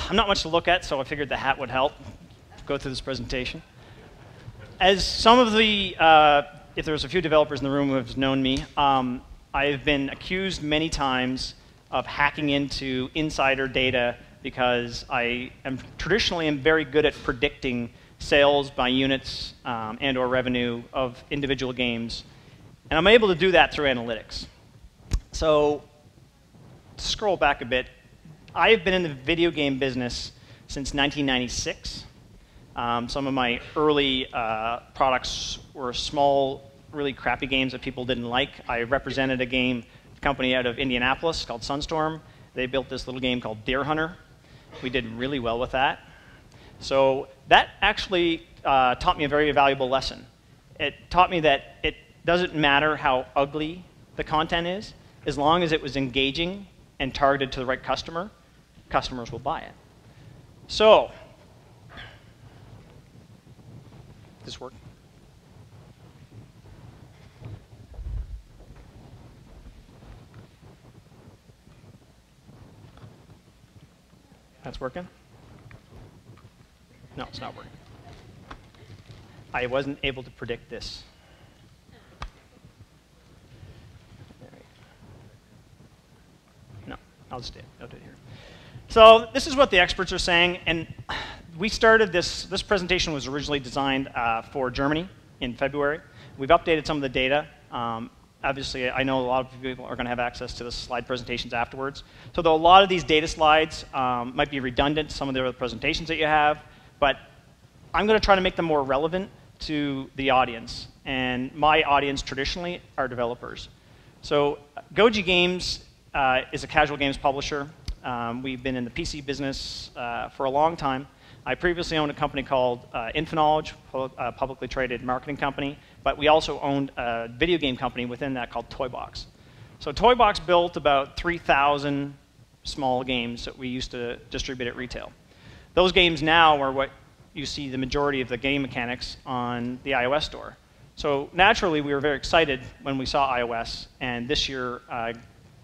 I'm not much to look at, so I figured the hat would help go through this presentation. As some of the, if there's a few developers in the room who have known me, I've been accused many times of hacking into insider data because I am traditionally very good at predicting sales by units and or revenue of individual games. And I'm able to do that through analytics. So to scroll back a bit, I've been in the video game business since 1996. Some of my early products were small, really crappy games that people didn't like. I represented a game company out of Indianapolis called Sunstorm. They built this little game called Deer Hunter. We did really well with that. So that actually taught me a very valuable lesson. It taught me that it doesn't matter how ugly the content is, as long as it was engaging and targeted to the right customer, customers will buy it. So, does this work? That's working? No, it's not working. I wasn't able to predict this. No, I'll just do it. I'll do it here. So this is what the experts are saying, and we started this. This presentation was originally designed for Germany in February. We've updated some of the data. Obviously, I know a lot of people are going to have access to the slide presentations afterwards. So though a lot of these data slides might be redundant to some of the other presentations that you have, but I'm going to try to make them more relevant to the audience. And my audience traditionally are developers. So Goji Games is a casual games publisher. We've been in the PC business for a long time. I previously owned a company called Infonknowledge, a publicly traded marketing company, but we also owned a video game company within that called Toybox. So Toybox built about 3,000 small games that we used to distribute at retail. Those games now are what you see the majority of the game mechanics on the iOS store. So naturally, we were very excited when we saw iOS, and this year,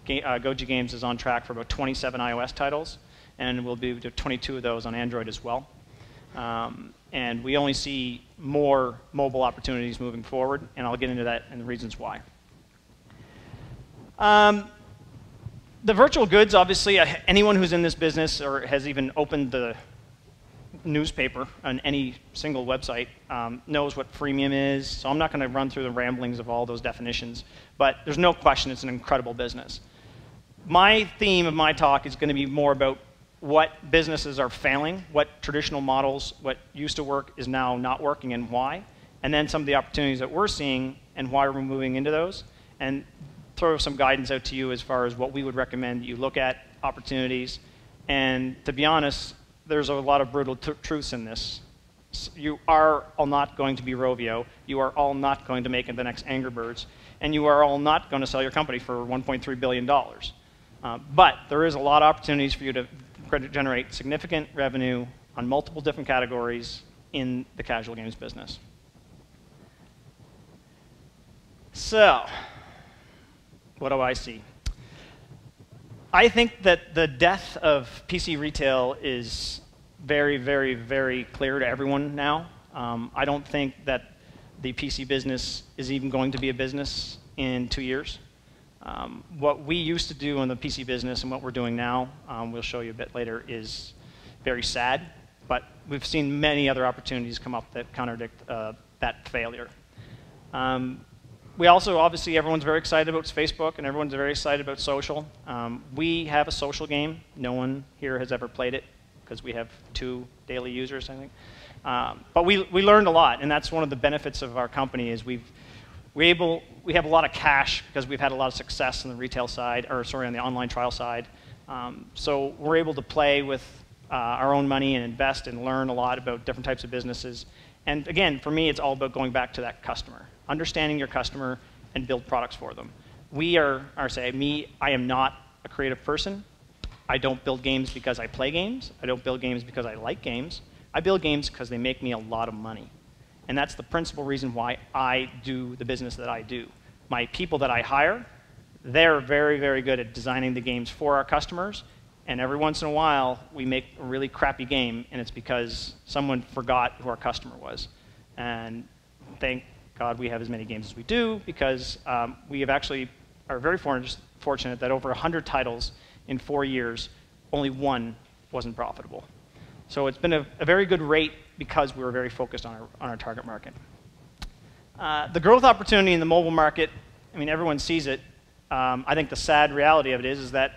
Goji Games is on track for about 27 iOS titles, and we'll be to 22 of those on Android as well. And we only see more mobile opportunities moving forward, and I'll get into that and the reasons why. The virtual goods, obviously, anyone who's in this business or has even opened the newspaper on any single website knows what freemium is. So I'm not going to run through the ramblings of all those definitions, but there's no question it's an incredible business. My theme of my talk is going to be more about what businesses are failing, what traditional models, what used to work is now not working and why, and then some of the opportunities that we're seeing and why we're moving into those, and throw some guidance out to you as far as what we would recommend you look at, opportunities, and to be honest, there's a lot of brutal truths in this. You are all not going to be Rovio, you are all not going to make it the next Angry Birds, and you are all not going to sell your company for $1.3 billion. But there is a lot of opportunities for you to generate significant revenue on multiple different categories in the casual games business. So, what do I see? I think that the death of PC retail is very, very, very clear to everyone now. I don't think that the PC business is even going to be a business in 2 years. What we used to do in the PC business and what we're doing now, we'll show you a bit later, is very sad, but we've seen many other opportunities come up that contradict that failure. We also, obviously, everyone's very excited about Facebook and everyone's very excited about social. We have a social game. No one here has ever played it because we have 2 daily users, I think. But we learned a lot, and that's one of the benefits of our company is we have a lot of cash because we've had a lot of success on the retail side, or sorry, on the online trial side. So we're able to play with our own money and invest and learn a lot about different types of businesses. And again, for me, it's all about going back to that customer, understanding your customer and build products for them. I am not a creative person. I don't build games because I play games. I don't build games because I like games. I build games because they make me a lot of money. And that's the principal reason why I do the business that I do. My people that I hire, they're very, very good at designing the games for our customers And every once in a while, we make a really crappy game, and it's because someone forgot who our customer was. And thank God we have as many games as we do, because we have actually are very fortunate that over 100 titles in 4 years, only one wasn't profitable. So it's been a very good rate because we were very focused on our target market. The growth opportunity in the mobile market, I mean, everyone sees it. I think the sad reality of it is that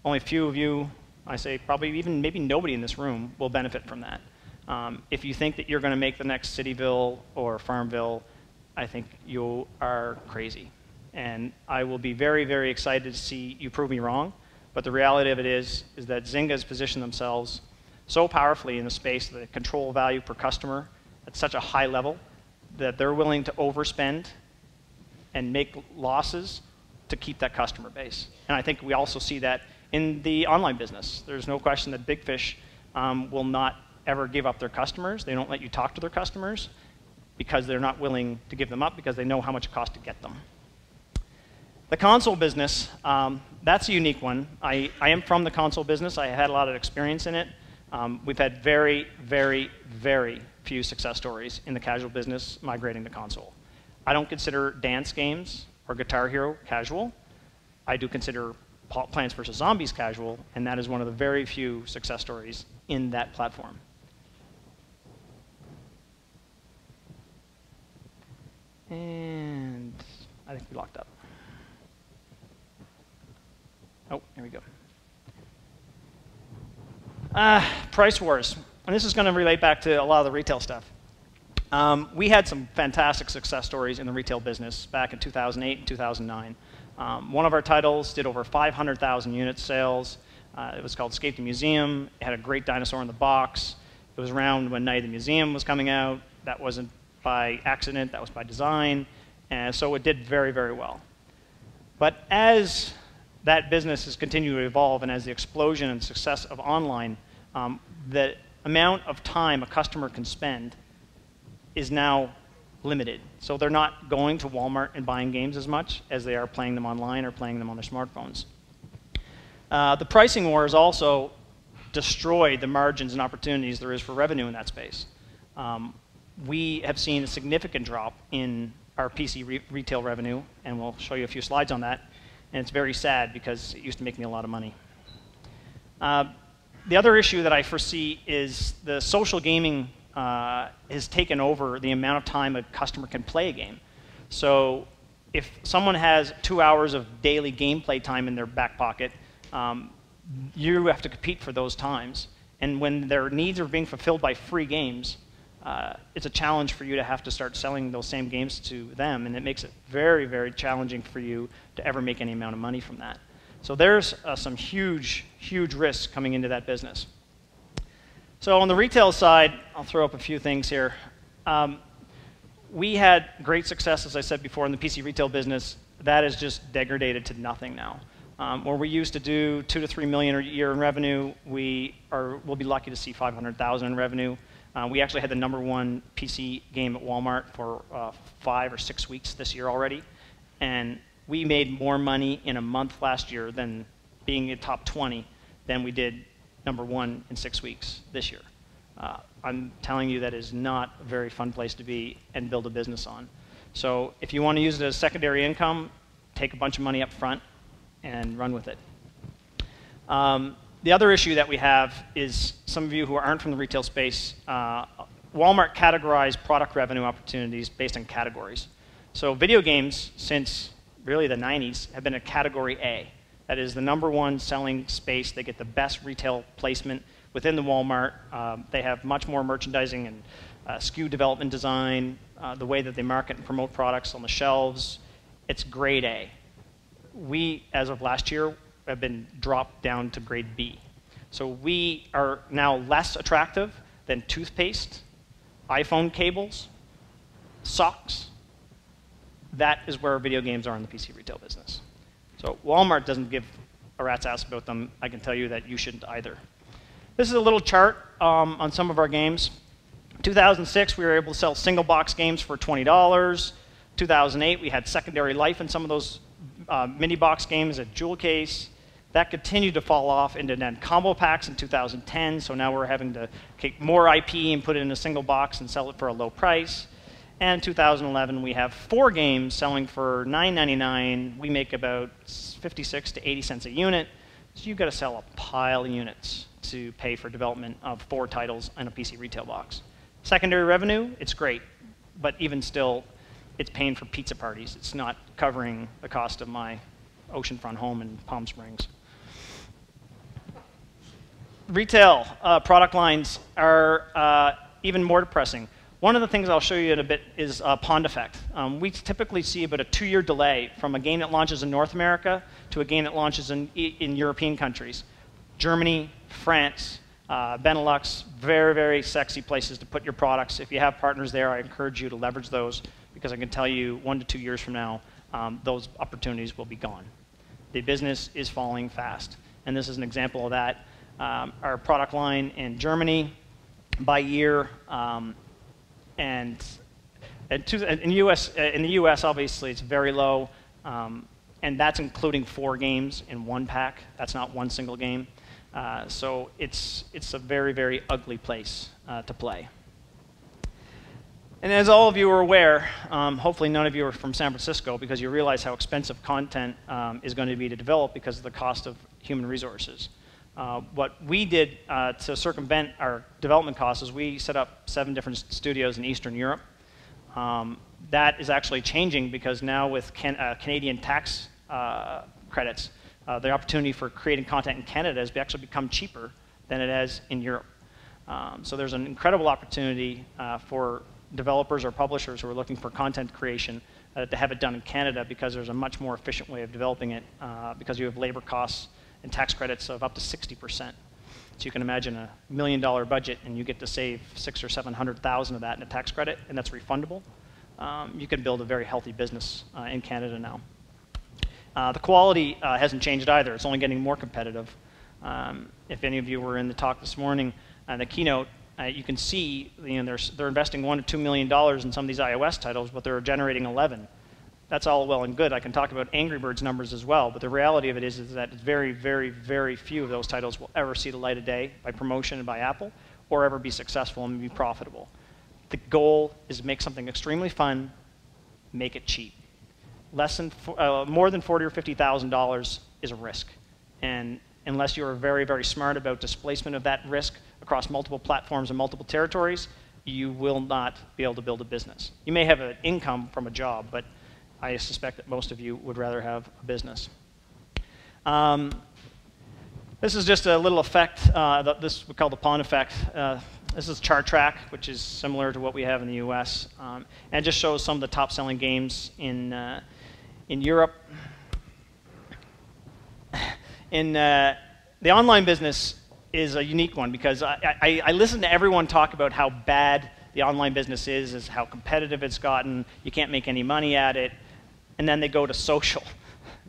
only a few of you, I say probably even maybe nobody in this room, will benefit from that. If you think that you're going to make the next Cityville or Farmville, I think you are crazy. And I will be very, very excited to see you prove me wrong. But the reality of it is that Zynga has positioned themselves so powerfully in the space that they control value per customer at such a high level that they're willing to overspend and make losses to keep that customer base. And I think we also see that in the online business. There's no question that Big Fish will not ever give up their customers. They don't let you talk to their customers because they're not willing to give them up because they know how much it costs to get them. The console business, that's a unique one. I am from the console business. I had a lot of experience in it. We've had very, very, very few success stories in the casual business migrating to console. I don't consider dance games or Guitar Hero casual. I do consider Plants vs. Zombies casual, and that is one of the very few success stories in that platform. And I think we locked up. Oh, here we go. Price wars. And this is going to relate back to a lot of the retail stuff. We had some fantastic success stories in the retail business back in 2008 and 2009. One of our titles did over 500,000 unit sales. It was called Escape the Museum. It had a great dinosaur in the box. It was around when Night of the Museum was coming out. That wasn't by accident. That was by design. And so it did very, very well. But as that business has continued to evolve, and as the explosion and success of online, the amount of time a customer can spend is now limited. So they're not going to Walmart and buying games as much as they are playing them online or playing them on their smartphones. The pricing war has also destroyed the margins and opportunities there is for revenue in that space. We have seen a significant drop in our PC retail revenue, and we'll show you a few slides on that. And it's very sad because it used to make me a lot of money. The other issue that I foresee is the social gaming has taken over the amount of time a customer can play a game. So if someone has 2 hours of daily gameplay time in their back pocket, you have to compete for those times. And when their needs are being fulfilled by free games, it's a challenge for you to have to start selling those same games to them, and it makes it very, very challenging for you to ever make any amount of money from that. So there's some huge, huge risks coming into that business. So on the retail side, I'll throw up a few things here. We had great success, as I said before, in the PC retail business. That is just degraded to nothing now. Where we used to do $2 to $3 million a year in revenue, we'll be lucky to see $500,000 in revenue. We actually had the #1 PC game at Walmart for 5 or 6 weeks this year already. And we made more money in a month last year than being in top 20 than we did #1 in 6 weeks this year. I'm telling you that is not a very fun place to be and build a business on. So if you want to use it as secondary income, take a bunch of money up front and run with it. The other issue that we have is some of you who aren't from the retail space, Walmart categorized product revenue opportunities based on categories. So video games, since really the 90s, have been a category A. That is the #1 selling space. They get the best retail placement within the Walmart. They have much more merchandising and SKU development design, the way that they market and promote products on the shelves. It's grade A. We, as of last year, have been dropped down to grade B. So we are now less attractive than toothpaste, iPhone cables, socks. That is where video games are in the PC retail business. So Walmart doesn't give a rat's ass about them. I can tell you that you shouldn't either. This is a little chart on some of our games. 2006, we were able to sell single box games for $20. 2008, we had secondary life in some of those mini box games at Jewel Case. That continued to fall off into then combo packs in 2010, so now we're having to take more IP and put it in a single box and sell it for a low price. And in 2011, we have 4 games selling for $9.99. We make about 56 to 80 cents a unit, so you've got to sell a pile of units to pay for development of 4 titles in a PC retail box. Secondary revenue, it's great, but even still, it's paying for pizza parties. It's not covering the cost of my oceanfront home in Palm Springs. Retail product lines are even more depressing. One of the things I'll show you in a bit is pond effect. We typically see about a 2-year delay from a game that launches in North America to a game that launches in European countries. Germany, France, Benelux, very, very sexy places to put your products. If you have partners there, I encourage you to leverage those, because I can tell you 1 to 2 years from now, those opportunities will be gone. The business is falling fast, and this is an example of that. Our product line in Germany by year, and in the US, obviously, it's very low, and that's including 4 games in 1 pack. That's not one single game. So it's a very, very ugly place to play. And as all of you are aware, hopefully none of you are from San Francisco, because you realize how expensive content is going to be to develop because of the cost of human resources. What we did to circumvent our development costs is we set up 7 different studios in Eastern Europe. That is actually changing, because now with Canadian tax credits, the opportunity for creating content in Canada has actually become cheaper than it has in Europe. So there's an incredible opportunity for developers or publishers who are looking for content creation to have it done in Canada, because there's a much more efficient way of developing it, because you have labor costs and tax credits of up to 60%. So you can imagine a $1 million budget, and you get to save 600,000 or 700,000 of that in a tax credit, and that's refundable. You can build a very healthy business in Canada now. The quality hasn't changed either. It's only getting more competitive. If any of you were in the talk this morning, the keynote, you can see they're investing $1 to $2 million in some of these iOS titles, but they're generating 11. That's all well and good. I can talk about Angry Birds numbers as well, but the reality of it is that very, very, very few of those titles will ever see the light of day by promotion and by Apple, or ever be successful and be profitable. The goal is to make something extremely fun, make it cheap. More than $40,000 or $50,000 is a risk, and unless you are very, very smart about displacement of that risk across multiple platforms and multiple territories, you will not be able to build a business. You may have an income from a job, but I suspect that most of you would rather have a business. This is just a little effect. This we call the pond effect. This is Chart Track, which is similar to what we have in the US. And it just shows some of the top-selling games in Europe. The online business is a unique one, because I listen to everyone talk about how bad the online business is how competitive it's gotten, you can't make any money at it, and then they go to social,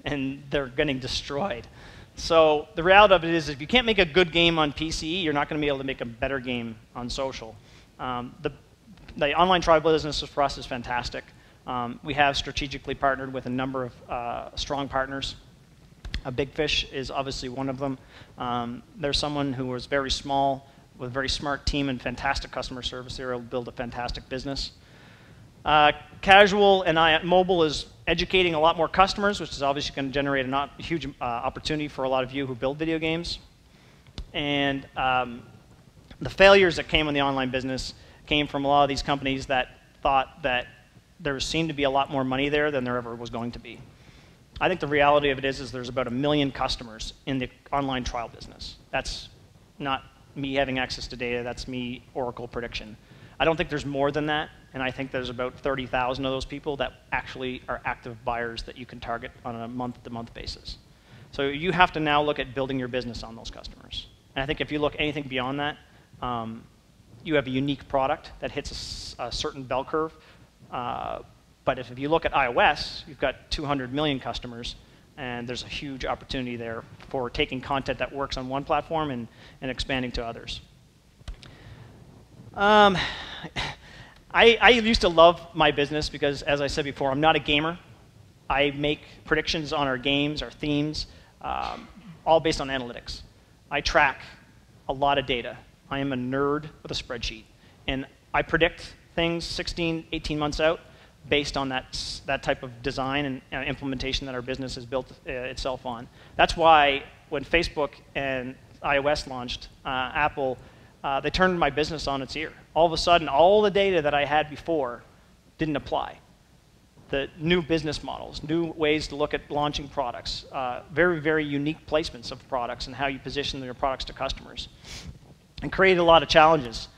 and they're getting destroyed. So the reality of it is, if you can't make a good game on PC, you're not going to be able to make a better game on social. The online trial business for us is fantastic. We have strategically partnered with a number of strong partners. Big Fish is obviously one of them. There's someone who was very small with a very smart team and fantastic customer service. They were able to build a fantastic business. Casual and mobile is educating a lot more customers, which is obviously going to generate a huge opportunity for a lot of you who build video games. And the failures that came in the online business came from a lot of these companies that thought that there seemed to be a lot more money there than there ever was going to be. I think the reality of it is there's about 1 million customers in the online trial business. That's not me having access to data, that's me Oracle prediction. I don't think there's more than that, and I think there's about 30,000 of those people that actually are active buyers that you can target on a month-to-month basis. So you have to now look at building your business on those customers. And I think if you look anything beyond that, you have a unique product that hits a certain bell curve. But if you look at iOS, you've got 200 million customers, and there's a huge opportunity there for taking content that works on one platform and expanding to others. I used to love my business because, as I said before, I'm not a gamer. I make predictions on our games, our themes, all based on analytics. I track a lot of data. I am a nerd with a spreadsheet. And I predict things 16, 18 months out based on that type of design and implementation that our business has built itself on. That's why when Facebook and iOS launched, Apple, they turned my business on its ear. All of a sudden, all the data that I had before didn't apply. The new business models, new ways to look at launching products, very, very unique placements of products and how you position your products to customers, and created a lot of challenges.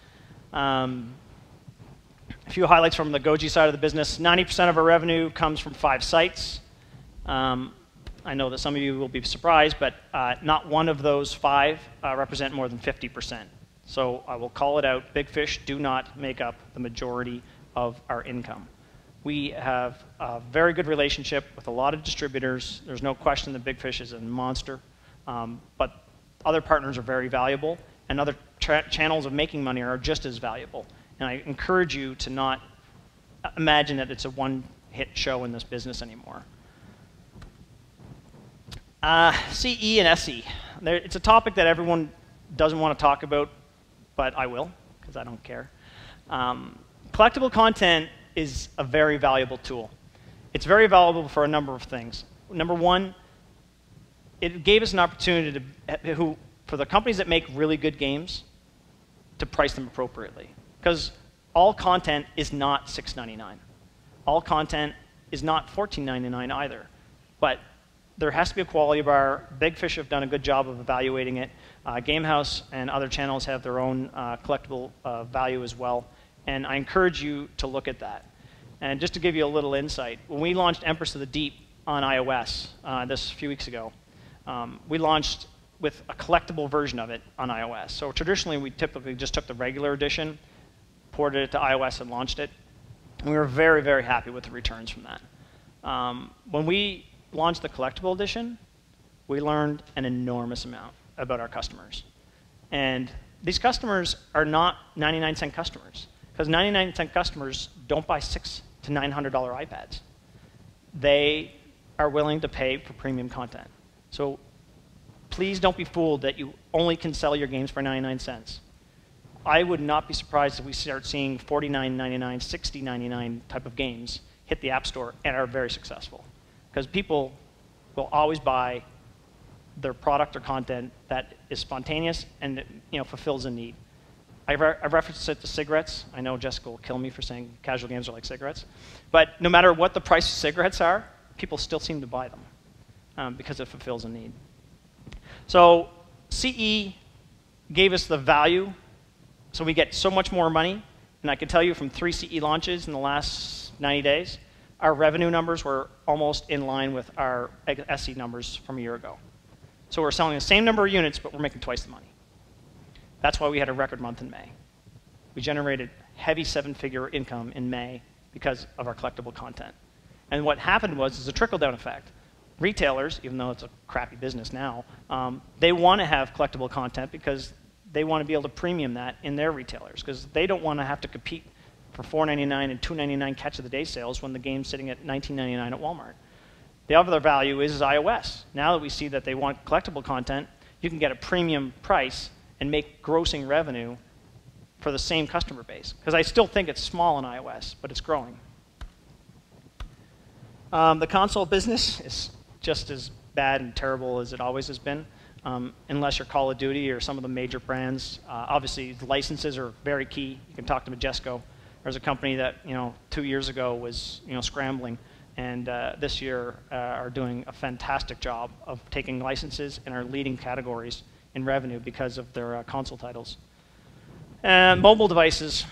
A few highlights from the Goji side of the business. 90% of our revenue comes from 5 sites. I know that some of you will be surprised, but not one of those 5 represent more than 50%. So I will call it out. Big fish do not make up the majority of our income. We have a very good relationship with a lot of distributors. There's no question that Big Fish is a monster, but other partners are very valuable, and other channels of making money are just as valuable. And I encourage you to not imagine that it's a one-hit show in this business anymore. CE and SE. It's a topic that everyone doesn't want to talk about, but I will, because I don't care. Collectible content is a very valuable tool. It's very valuable for a number of things. Number one, it gave us an opportunity for the companies that make really good games to price them appropriately. Because all content is not $6.99. All content is not $14.99 either. But there has to be a quality bar. Big Fish have done a good job of evaluating it. Gamehouse and other channels have their own collectible value as well. And I encourage you to look at that. And just to give you a little insight, when we launched Empress of the Deep on iOS this a few weeks ago, we launched with a collectible version of it on iOS. So traditionally, we typically just took the regular edition, ported it to iOS, and launched it. And we were very, very happy with the returns from that. When we launched the collectible edition, we learned an enormous amount about our customers. And these customers are not 99-cent customers. Because 99-cent customers don't buy $600 to $900 iPads. They are willing to pay for premium content. So please don't be fooled that you only can sell your games for 99 cents. I would not be surprised if we start seeing $49.99, $60.99 type of games hit the App Store and are very successful. Because people will always buy their product or content that is spontaneous and fulfills a need. I referenced it to cigarettes. I know Jessica will kill me for saying casual games are like cigarettes. But no matter what the price of cigarettes are, people still seem to buy them because it fulfills a need. So CE gave us the value, so we get so much more money. And I can tell you from 3 CE launches in the last 90 days, our revenue numbers were almost in line with our SE numbers from a year ago. So we're selling the same number of units, but we're making twice the money. That's why we had a record month in May. We generated heavy 7-figure income in May because of our collectible content. And what happened was a trickle-down effect. Retailers, even though it's a crappy business now, they want to have collectible content because they want to be able to premium that in their retailers because they don't want to have to compete for $4.99 and $2.99 catch-of-the-day sales when the game's sitting at $19.99 at Walmart. The other value is iOS. Now that we see that they want collectible content, you can get a premium price and make grossing revenue for the same customer base. Because I still think it's small in iOS, but it's growing. The console business is just as bad and terrible as it always has been, unless you're Call of Duty or some of the major brands. Obviously, the licenses are very key. You can talk to Majesco. There's a company that 2 years ago was scrambling, and this year are doing a fantastic job of taking licenses and are leading categories in revenue because of their console titles. And mobile devices,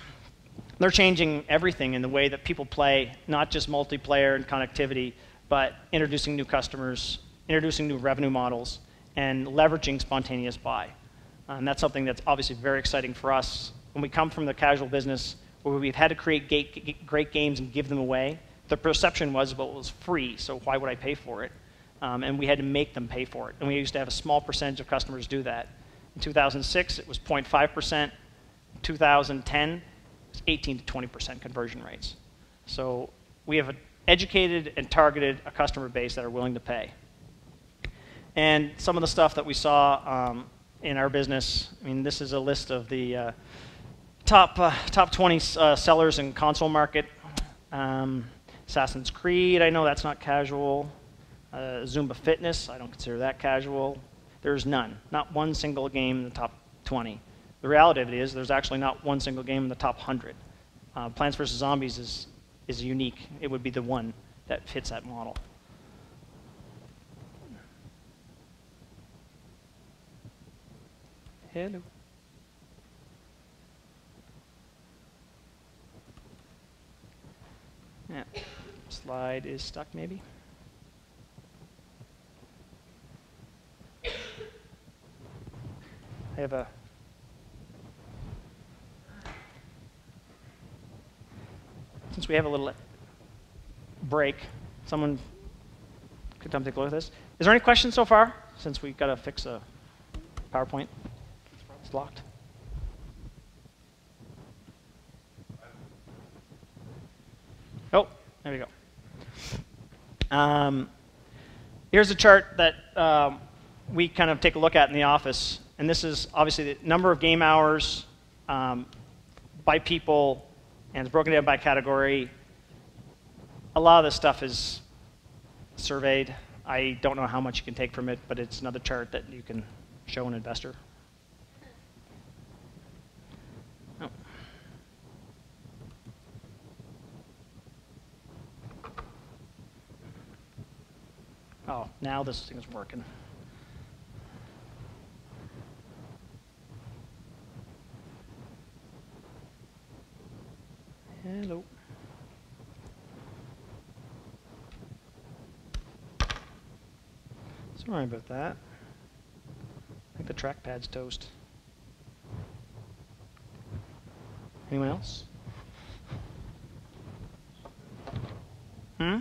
they're changing everything in the way that people play, not just multiplayer and connectivity, but introducing new customers, introducing new revenue models, and leveraging spontaneous buy. And that's something that's obviously very exciting for us. When we come from the casual business, where we've had to create great games and give them away, the perception was, well, it was free, so why would I pay for it? And we had to make them pay for it. And we used to have a small percentage of customers do that. In 2006, it was 0.5%. 2010, it was 18 to 20% conversion rates. So we have educated and targeted a customer base that are willing to pay. And some of the stuff that we saw in our business, I mean, this is a list of the top 20 sellers in console market. Assassin's Creed, I know that's not casual. Zumba Fitness, I don't consider that casual. There's none, not one single game in the top 20. The reality of it is there's actually not one single game in the top 100. Plants vs. Zombies is unique. It would be the one that fits that model. Hello. Yeah, slide is stuck maybe. I have a since we have a little break, someone could come take a look at this. Is there any questions so far? Since we've got to fix a PowerPoint. It's locked. Oh, there we go. Here's a chart that we kind of take a look at in the office. And this is obviously the number of game hours by people, and it's broken down by category. A lot of this stuff is surveyed. I don't know how much you can take from it, but it's another chart that you can show an investor. Oh. Oh, now this thing is working. Hello. Sorry about that. I think the trackpad's toast. Anyone else? Hmm?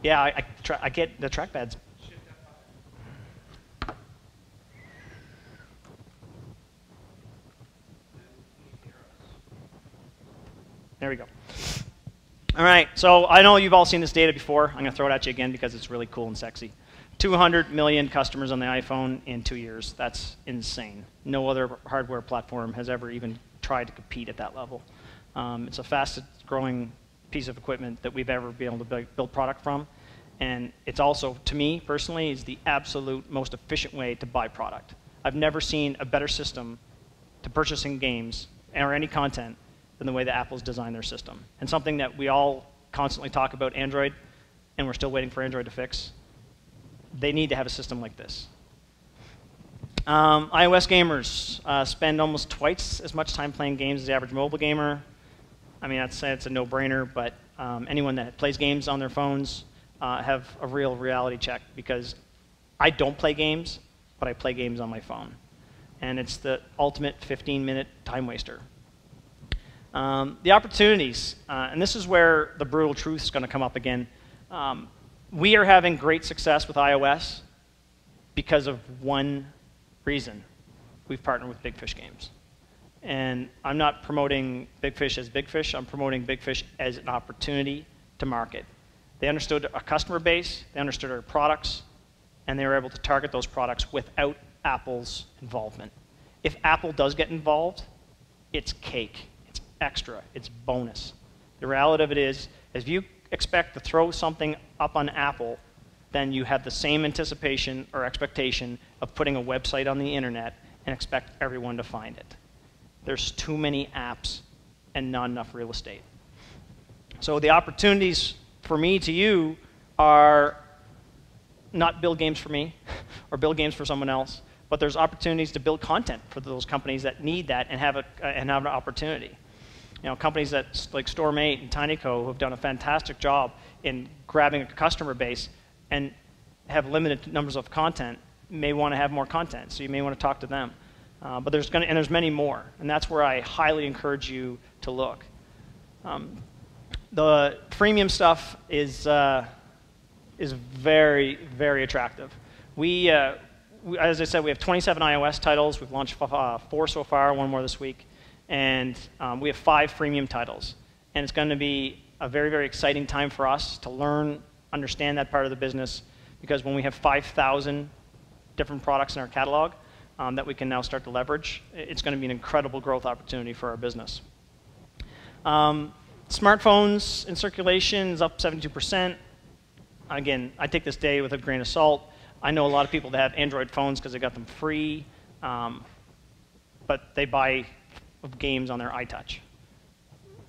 Yeah, I get the trackpads. There we go. All right, so I know you've all seen this data before. I'm going to throw it at you again because it's really cool and sexy. 200 million customers on the iPhone in 2 years. That's insane. No other hardware platform has ever even tried to compete at that level. It's the fastest growing piece of equipment that we've ever been able to build product from. And it's also, to me personally, is the absolute most efficient way to buy product. I've never seen a better system to purchasing games or any content than the way that Apple's designed their system. And something that we all constantly talk about, Android, and we're still waiting for Android to fix. They need to have a system like this. iOS gamers spend almost twice as much time playing games as the average mobile gamer. I mean, it's a no-brainer, but anyone that plays games on their phones have a real reality check, because I don't play games, but I play games on my phone. And it's the ultimate 15-minute time waster. The opportunities, and this is where the brutal truth is going to come up again. We are having great success with iOS because of one reason. We've partnered with Big Fish Games. And I'm not promoting Big Fish as Big Fish. I'm promoting Big Fish as an opportunity to market. They understood our customer base, they understood our products, and they were able to target those products without Apple's involvement. If Apple does get involved, it's cake. Extra, it's bonus. The reality of it is, if you expect to throw something up on Apple, then you have the same anticipation or expectation of putting a website on the internet and expect everyone to find it. There's too many apps and not enough real estate. So the opportunities for me to you are not build games for me or build games for someone else, but there's opportunities to build content for those companies that need that and have an opportunity. You know, companies that like Storm8 and TinyCo who have done a fantastic job in grabbing a customer base and have limited numbers of content may want to have more content, so you may want to talk to them. But there's many more, and that's where I highly encourage you to look. The freemium stuff is very, very attractive. As I said, we have 27 iOS titles. We've launched 4 so far, 1 more this week. And we have 5 freemium titles. And it's going to be a very, very exciting time for us to learn, understand that part of the business, because when we have 5,000 different products in our catalog that we can now start to leverage, it's going to be an incredible growth opportunity for our business. Smartphones in circulation is up 72%. Again, I take this day with a grain of salt. I know a lot of people that have Android phones because they got them free, but they buy games on their iTouch.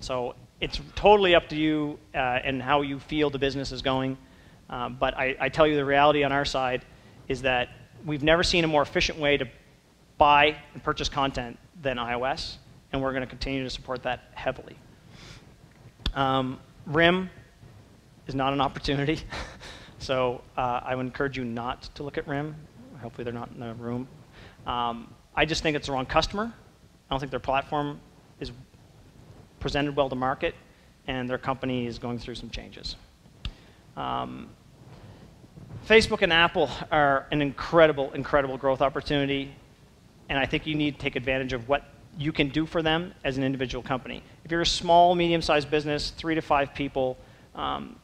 So it's totally up to you and how you feel the business is going. But I tell you the reality on our side is that we've never seen a more efficient way to buy and purchase content than iOS, and we're going to continue to support that heavily. RIM is not an opportunity, so I would encourage you not to look at RIM. Hopefully they're not in the room. I just think it's the wrong customer. I don't think their platform is presented well to market, and their company is going through some changes. Facebook and Apple are an incredible, incredible growth opportunity, and I think you need to take advantage of what you can do for them as an individual company. If you're a small, medium-sized business, 3 to 5 people,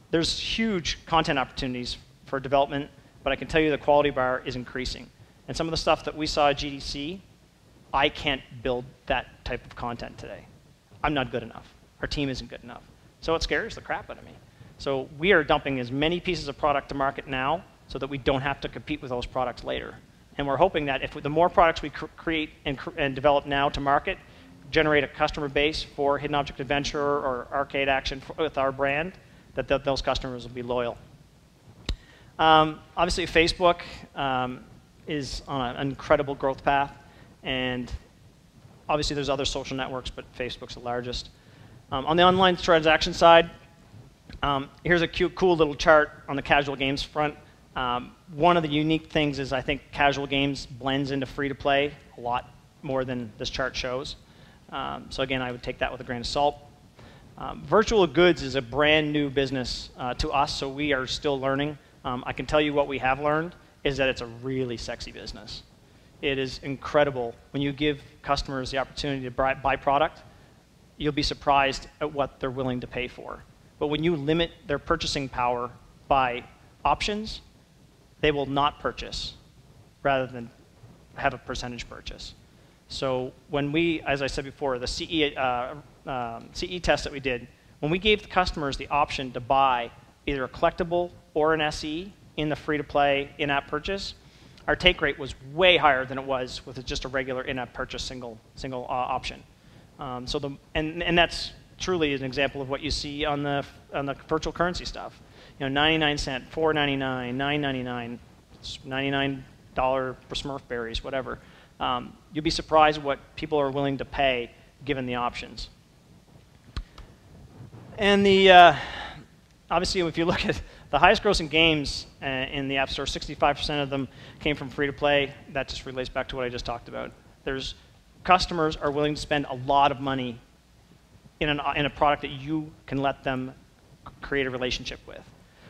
there's huge content opportunities for development, but I can tell you the quality bar is increasing. And some of the stuff that we saw at GDC, I can't build that type of content today. I'm not good enough. Our team isn't good enough. So it scares the crap out of me. So we are dumping as many pieces of product to market now so that we don't have to compete with those products later. And we're hoping that if the more products we create and develop now to market, generate a customer base for Hidden Object Adventure or Arcade Action with our brand, that those customers will be loyal. Obviously, Facebook is on an incredible growth path. And obviously, there's other social networks, but Facebook's the largest. On the online transaction side, here's a cool little chart on the casual games front. One of the unique things is I think casual games blends into free-to-play a lot more than this chart shows. So again, I would take that with a grain of salt. Virtual goods is a brand new business to us, so we are still learning. I can tell you what we have learned is that it's a really sexy business. It is incredible. When you give customers the opportunity to buy product, you'll be surprised at what they're willing to pay for. But when you limit their purchasing power by options, they will not purchase rather than have a percentage purchase. So when we, as I said before, the CE test that we did, when we gave the customers the option to buy either a collectible or an SE in the free-to-play in-app purchase, our take rate was way higher than it was with just a regular in-app purchase single option. And that's truly an example of what you see on the virtual currency stuff. 99 cent, $4.99, $9.99, $99 for Smurf berries, whatever. You'll be surprised what people are willing to pay given the options. And obviously, if you look at the highest grossing games in the App Store, 65% of them came from free-to-play. That just relates back to what I just talked about. Customers are willing to spend a lot of money in a product that you can let them create a relationship with.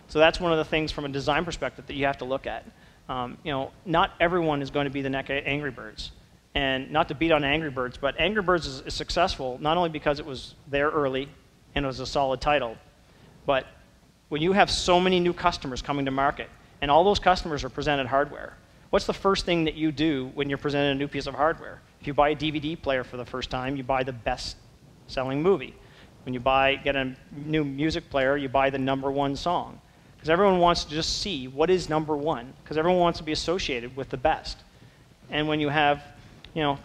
So that's one of the things from a design perspective that you have to look at. Not everyone is going to be the next Angry Birds. And not to beat on Angry Birds, but Angry Birds is successful not only because it was there early and it was a solid title, but when you have so many new customers coming to market, and all those customers are presented hardware, what's the first thing that you do when you're presented a new piece of hardware? If you buy a DVD player for the first time, you buy the best-selling movie. When you get a new music player, you buy the #1 song. Because everyone wants to just see what is #1, because everyone wants to be associated with the best. And when you have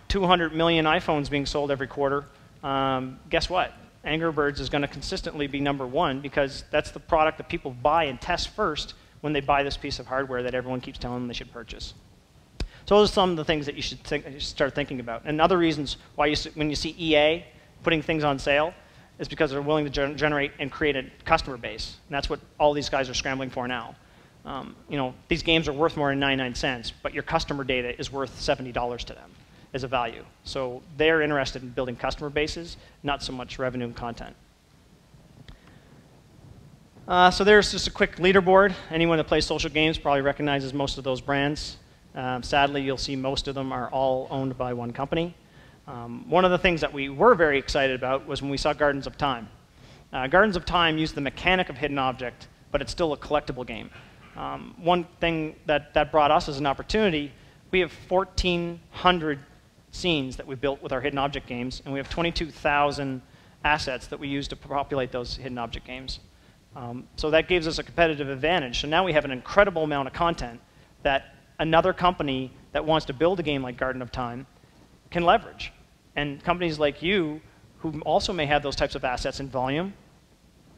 200 million iPhones being sold every quarter, guess what? Angry Birds is going to consistently be *1 because that's the product that people buy and test first when they buy this piece of hardware that everyone keeps telling them they should purchase. So those are some of the things that you should start thinking about. And other reasons why when you see EA putting things on sale is because they're willing to generate and create a customer base. And that's what all these guys are scrambling for now. These games are worth more than 99 cents, but your customer data is worth $70 to them as a value. So they're interested in building customer bases, not so much revenue and content. So there's just a quick leaderboard. Anyone that plays social games probably recognizes most of those brands. Sadly, you'll see most of them are all owned by one company. One of the things that we were very excited about was when we saw Gardens of Time. Gardens of Time used the mechanic of Hidden Object, but it's still a collectible game. One thing that brought us as an opportunity, we have 1,400 scenes that we built with our hidden object games, and we have 22,000 assets that we use to populate those hidden object games. So that gives us a competitive advantage. So now we have an incredible amount of content that another company that wants to build a game like Garden of Time can leverage. And companies like you, who also may have those types of assets in volume,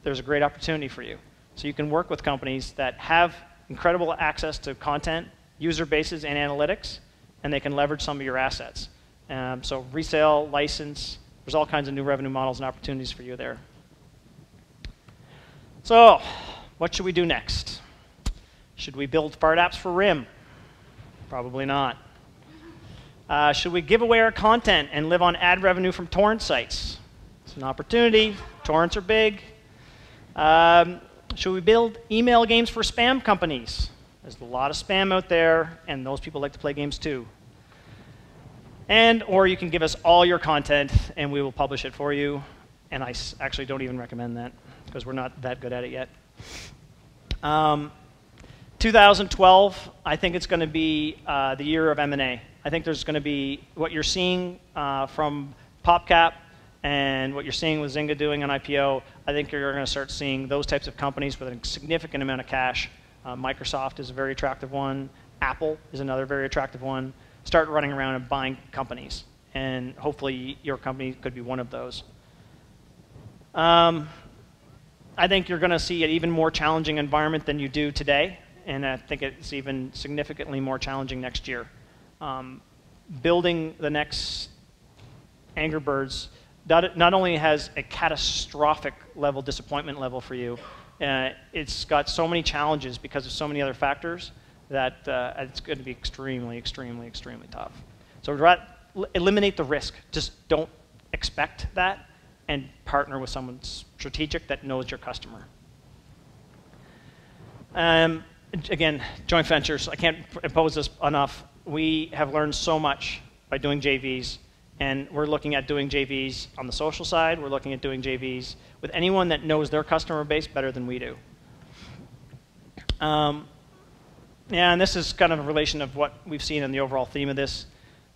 there's a great opportunity for you. So you can work with companies that have incredible access to content, user bases, and analytics, and they can leverage some of your assets. So resale, license, there's all kinds of new revenue models and opportunities for you there. So what should we do next? Should we build fart apps for RIM? Probably not. Should we give away our content and live on ad revenue from torrent sites? It's an opportunity. Torrents are big. Should we build email games for spam companies? There's a lot of spam out there, and those people like to play games too. Or you can give us all your content, and we will publish it for you. And I actually don't even recommend that, because we're not that good at it yet. 2012, I think it's going to be the year of M&A. I think there's going to be what you're seeing from PopCap and what you're seeing with Zynga doing on IPO. I think you're going to start seeing those types of companies with a significant amount of cash. Microsoft is a very attractive one. Apple is another very attractive one. Start running around and buying companies. And hopefully your company could be one of those. I think you're going to see an even more challenging environment than you do today. And I think it's even significantly more challenging next year. Building the next Angry Birds not only has a catastrophic level disappointment level for you, it's got so many challenges because of so many other factors that it's going to be extremely, extremely, extremely tough. So eliminate the risk. Just don't expect that, and partner with someone strategic that knows your customer. Again, joint ventures. I can't impose this enough. We have learned so much by doing JVs, and we're looking at doing JVs on the social side. We're looking at doing JVs with anyone that knows their customer base better than we do. Yeah, and this is kind of a relation of what we've seen in the overall theme of this.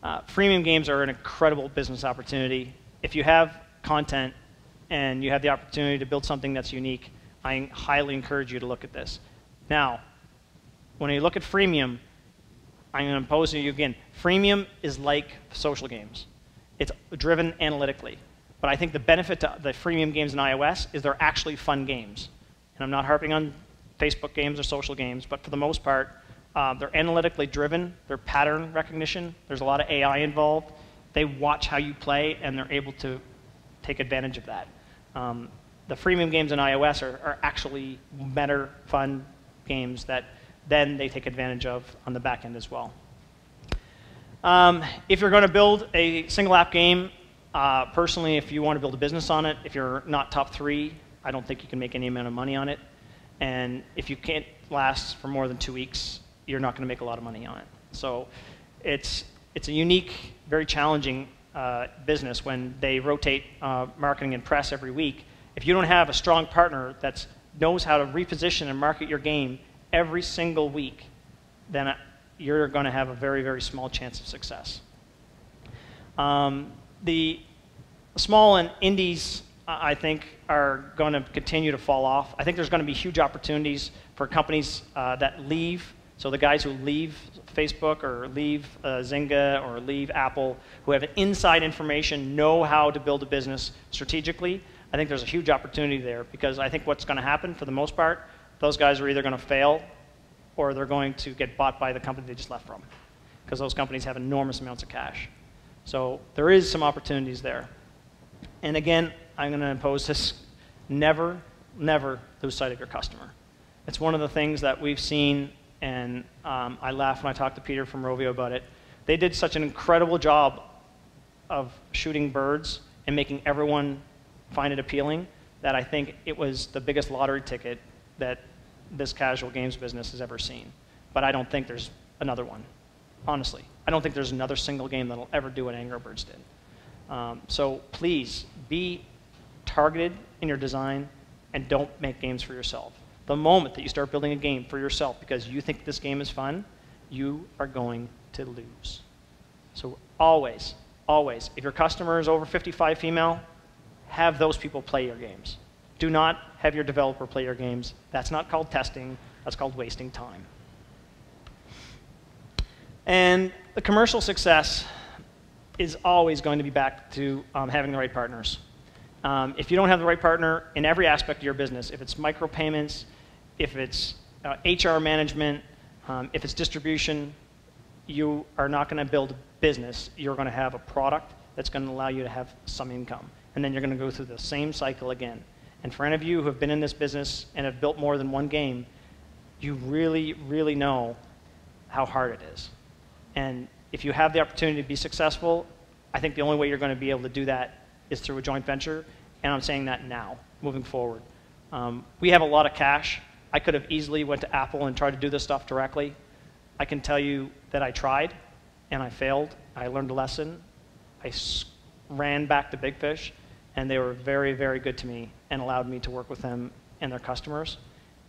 Freemium games are an incredible business opportunity. If you have content and you have the opportunity to build something that's unique, I highly encourage you to look at this. Now, when you look at freemium, I'm going to impose to you again, freemium is like social games. It's driven analytically. But I think the benefit to the freemium games in iOS is they're actually fun games. And I'm not harping on Facebook games or social games, but for the most part, they're analytically driven. They're pattern recognition. There's a lot of AI involved. They watch how you play, and they're able to take advantage of that. The freemium games in iOS are actually better, fun games that then they take advantage of on the back end as well. If you're going to build a single app game, personally, if you want to build a business on it, if you're not top 3, I don't think you can make any amount of money on it. And if you can't last for more than 2 weeks, you're not going to make a lot of money on it. So it's a unique, very challenging business when they rotate marketing and press every week. If you don't have a strong partner that knows how to reposition and market your game every single week, then you're going to have a very, very small chance of success. The small and indies, I think, are going to continue to fall off. I think there's going to be huge opportunities for companies that leave. So the guys who leave Facebook or leave Zynga or leave Apple, who have inside information, know how to build a business strategically, I think there's a huge opportunity there, because I think what's going to happen for the most part, those guys are either going to fail or they're going to get bought by the company they just left from, because those companies have enormous amounts of cash. So there is some opportunities there. And again, I'm going to impose this: never, never lose sight of your customer. It's one of the things that we've seen, and I laugh when I talk to Peter from Rovio about it. They did such an incredible job of shooting birds and making everyone find it appealing that I think it was the biggest lottery ticket that this casual games business has ever seen. But I don't think there's another one, honestly. I don't think there's another single game that'll ever do what Angry Birds did. So please, be targeted in your design and don't make games for yourself. The moment that you start building a game for yourself because you think this game is fun, you are going to lose. So always, always, if your customer is over 55 female, have those people play your games. Do not have your developer play your games. That's not called testing. That's called wasting time. And the commercial success is always going to be back to having the right partners. If you don't have the right partner in every aspect of your business, if it's micropayments, if it's HR management, if it's distribution, you are not going to build a business. You're going to have a product that's going to allow you to have some income. And then you're going to go through the same cycle again. And for any of you who have been in this business and have built more than one game, you really, really know how hard it is. And if you have the opportunity to be successful, I think the only way you're going to be able to do that is through a joint venture. And I'm saying that now, moving forward. We have a lot of cash. I could have easily went to Apple and tried to do this stuff directly. I can tell you that I tried, and I failed. I learned a lesson. I ran back to Big Fish, and they were very, very good to me and allowed me to work with them and their customers.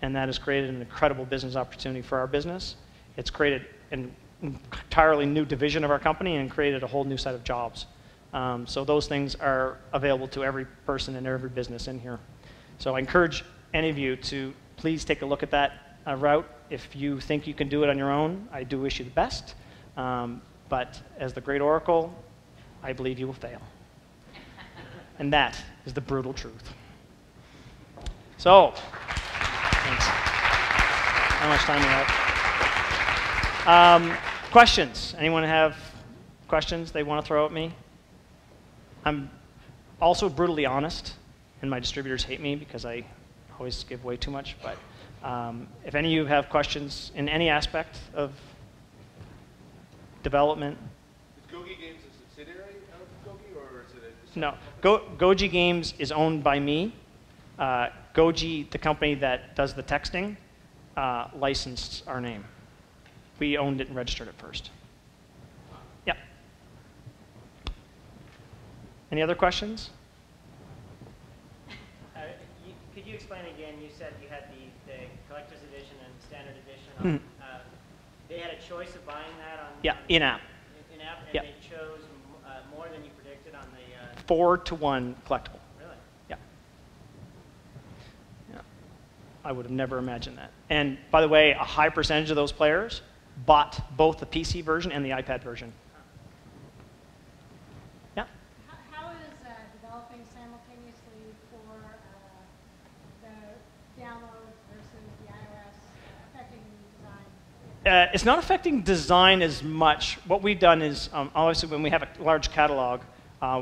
And that has created an incredible business opportunity for our business. It's created an entirely new division of our company and created a whole new set of jobs. So those things are available to every person and every business in here. So I encourage any of you to please take a look at that route. If you think you can do it on your own, I do wish you the best. But as the great oracle, I believe you will fail. And that is the brutal truth. So, thanks. How much time do we have? Questions? Anyone have questions they want to throw at me? I'm also brutally honest, and my distributors hate me because I always give way too much. But if any of you have questions in any aspect of development. Is Gogi Games a subsidiary of Gogi, or is it a... No. Gogi Games is owned by me. Gogi, the company that does the texting, licensed our name. We owned it and registered it first. Yeah. Any other questions? Could you explain again? You said you had the collector's edition and standard edition. They had a choice of buying that on in-app. In-app, and they chose more than you predicted on the... 4-to-1 collectible. Really? Yeah. I would have never imagined that. And by the way, a high percentage of those players bought both the PC version and the iPad version. Yeah. How is developing simultaneously for the download versus the iOS affecting design? It's not affecting design as much. What we've done is, obviously, when we have a large catalog,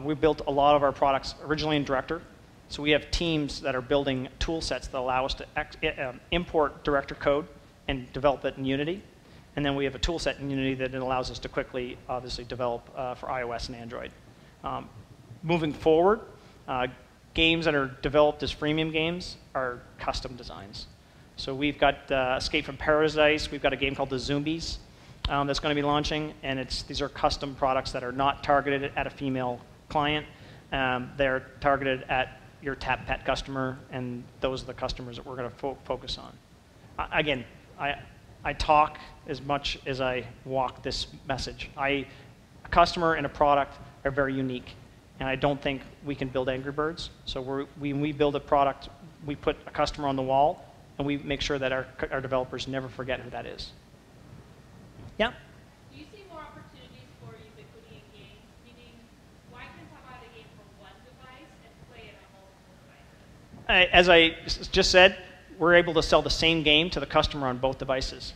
we built a lot of our products originally in Director. So we have teams that are building tool sets that allow us to import Director code and develop it in Unity. And then we have a tool set in Unity that allows us to quickly, obviously, develop for iOS and Android. Moving forward, games that are developed as freemium games are custom designs. So we've got Escape from Paradise. We've got a game called The Zombies that's going to be launching. And these are custom products that are not targeted at a female client. They're targeted at your tap pet customer, and those are the customers that we're going to focus on. Again, I talk as much as I walk this message. A customer and a product are very unique, and I don't think we can build Angry Birds. So when we build a product, we put a customer on the wall, and we make sure that our developers never forget who that is. Yeah? Do you see more opportunities for ubiquity in games? Meaning, why can't I buy a game for one device and play it on multiple devices? As I just said, we're able to sell the same game to the customer on both devices.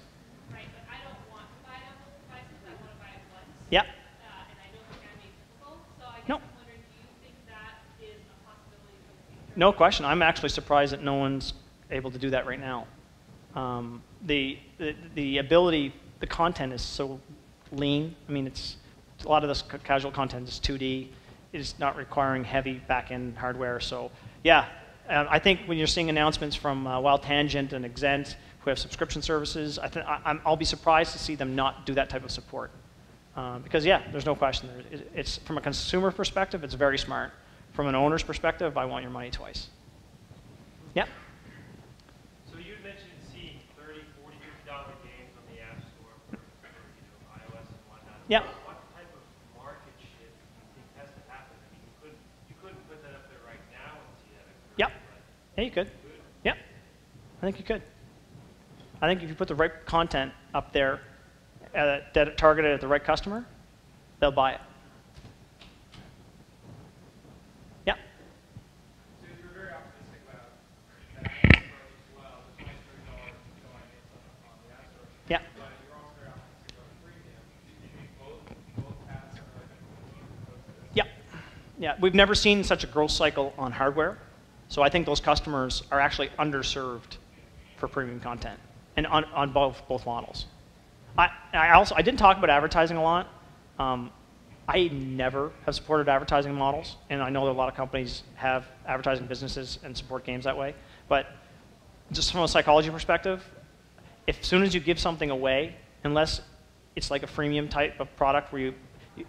Right, but I don't want to buy it on both devices. I want to buy it once. Yeah. And I don't think I'm capable. So I guess No. I'm wondering, do you think that is a possibility for the future? No question. I'm actually surprised that no one's able to do that right now. The ability, the content is so lean. I mean, a lot of this casual content is 2D. It's not requiring heavy back-end hardware. So yeah, I think when you're seeing announcements from Wild Tangent and Exent, who have subscription services, I'll be surprised to see them not do that type of support. Because yeah, there's no question. It's from a consumer perspective, it's very smart. From an owner's perspective, I want your money twice. Yeah. So you mentioned Yeah. What type of market shift do you think has to happen? I mean, you couldn't put that up there right now and see that occur. Yep. Yeah, you could. Yeah, I think you could. I think if you put the right content up there that targeted at the right customer, they'll buy it. Yeah. So you're very optimistic about that approach as well. The $23 on the App Store. Yeah. But you're also very optimistic about premium. Do you think both paths are going to continue? Yeah. Yeah. We've never seen such a growth cycle on hardware. So I think those customers are actually underserved for premium content, and on both models. I didn't talk about advertising a lot. I never have supported advertising models, and I know that a lot of companies have advertising businesses and support games that way. But just from a psychology perspective, as soon as you give something away, unless it's like a freemium type of product where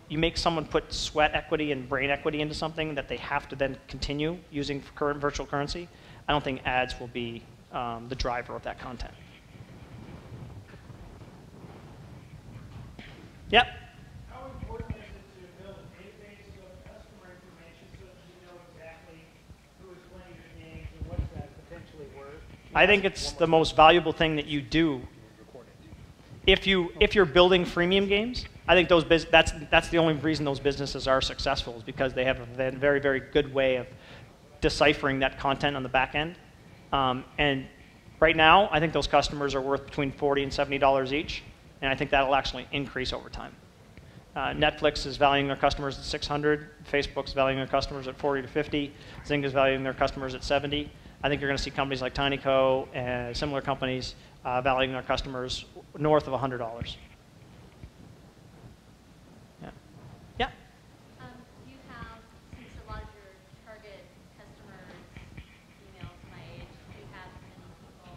you make someone put sweat equity and brain equity into something that they have to then continue using current virtual currency, I don't think ads will be the driver of that content. Yep. How important is it to build a database of customer information so that you know exactly who is playing your games and what's that potentially worth? I think it's the most valuable thing that you do. If you're building freemium games, I think that's the only reason those businesses are successful, is because they have a very, very good way of deciphering that content on the back end. And right now, I think those customers are worth between $40 and $70 each, and I think that'll actually increase over time. Netflix is valuing their customers at $600. Facebook's valuing their customers at $40 to $50. Zynga's valuing their customers at $70. I think you're going to see companies like TinyCo and similar companies valuing their customers north of $100. Yeah. Yeah. You have, since a lot of your target customers, females my age, you have many people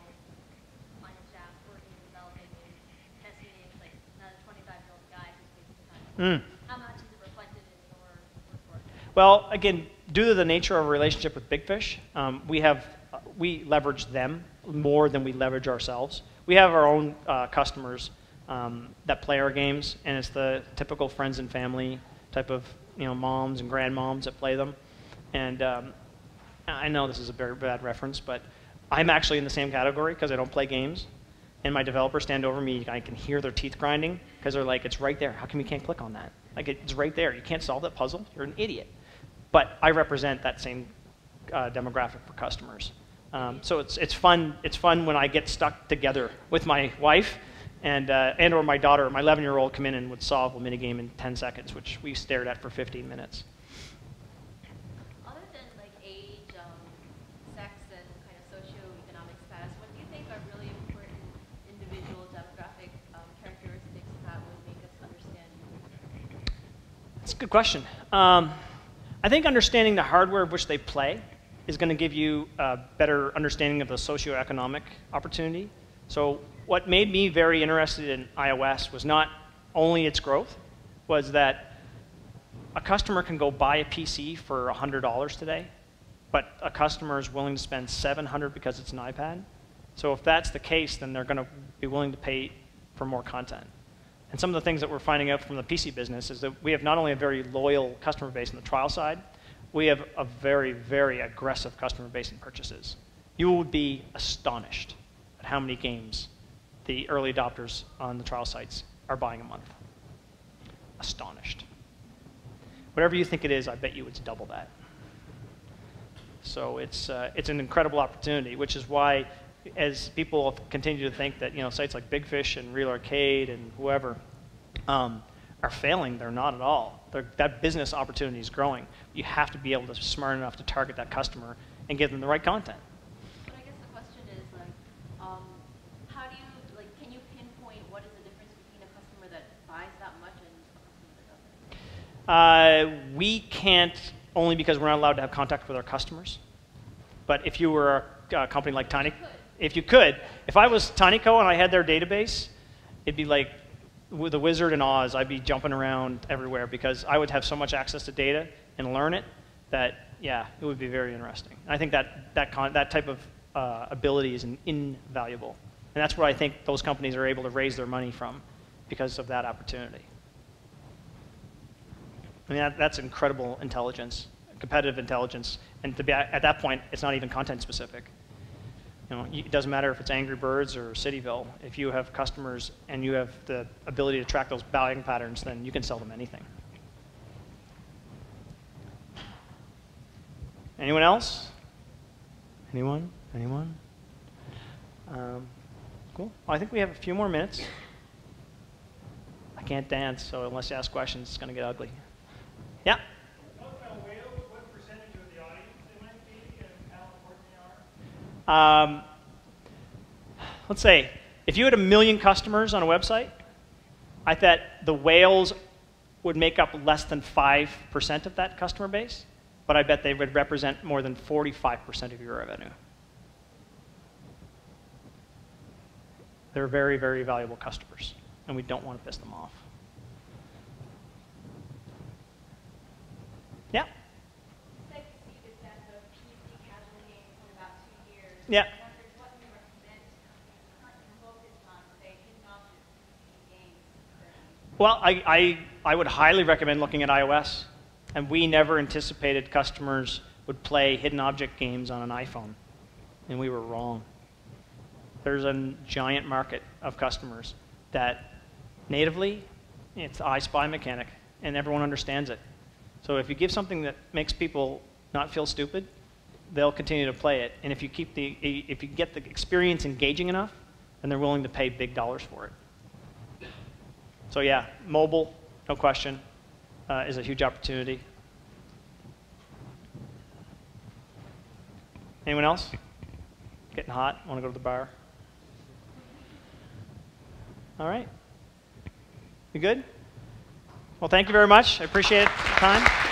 on your staff working, developing, and testing games, like not a 25-year-old guy who's wasting time. How much is it reflected in your workforce? Well, again, due to the nature of our relationship with Big Fish, we leverage them more than we leverage ourselves. We have our own customers that play our games, and it's the typical friends and family type of moms and grandmoms that play them. And I know this is a very bad reference, but I'm actually in the same category because I don't play games. And my developers stand over me. I can hear their teeth grinding because they're like, "It's right there. How come you can't click on that? Like, it's right there. You can't solve that puzzle. You're an idiot." But I represent that same demographic for customers. So it's fun. It's fun when I get stuck together with my wife and or my daughter. My 11-year-old come in and would solve a minigame in 10 seconds, which we stared at for 15 minutes. Other than like age, sex, and kind of socioeconomic status, what do you think are really important individual demographic characteristics that would make us understand you? That's a good question. I think understanding the hardware of which they play is going to give you a better understanding of the socioeconomic opportunity. So what made me very interested in iOS was not only its growth, was that a customer can go buy a PC for $100 today, but a customer is willing to spend $700 because it's an iPad. So if that's the case, then they're going to be willing to pay for more content. And some of the things that we're finding out from the PC business is that we have not only a very loyal customer base on the trial side, we have a very, very aggressive customer base in purchases. You would be astonished at how many games the early adopters on the trial sites are buying a month. Astonished. Whatever you think it is, I bet you it's double that. So it's an incredible opportunity, which is why, as people continue to think that sites like Big Fish and Real Arcade and whoever are failing, they're not at all. That business opportunity is growing. You have to be able to be smart enough to target that customer and give them the right content. But I guess the question is, how do you, can you pinpoint what is the difference between a customer that buys that much and a customer that doesn't? We can't, only because we're not allowed to have contact with our customers. But if you were a company like Tiny, if I was TinyCo and I had their database, it'd be like with the Wizard in Oz. I'd be jumping around everywhere because I would have so much access to data and learn it that, yeah, it would be very interesting. I think that type of ability is invaluable. And that's where I think those companies are able to raise their money from because of that opportunity. I mean, that's incredible intelligence, competitive intelligence. And to be at that point, it's not even content specific. You know, it doesn't matter if it's Angry Birds or Cityville. If you have customers and you have the ability to track those buying patterns, then you can sell them anything. Anyone else? Anyone? Anyone? Cool. Well, I think we have a few more minutes. I can't dance, so unless you ask questions, it's going to get ugly. Yeah? What percentage of the audience they might be and how important they are? Let's say, if you had 1 million customers on a website, I thought the whales would make up less than 5% of that customer base, but I bet they would represent more than 45% of your revenue. They're very, very valuable customers, and we don't want to piss them off. Yeah? It's like to see the death of PC casual games in about 2 years. Yeah. I wondered what you recommend to companies not focused on, say, hidden object PC games. Well, I would highly recommend looking at iOS. And we never anticipated customers would play hidden object games on an iPhone. And we were wrong. There's a giant market of customers that natively, it's the I Spy mechanic, and everyone understands it. So if you give something that makes people not feel stupid, they'll continue to play it. And if you get the experience engaging enough, then they're willing to pay big dollars for it. So yeah, mobile, no question, is a huge opportunity. Anyone else? Getting hot? Want to go to the bar? All right. You good? Well, thank you very much. I appreciate the time.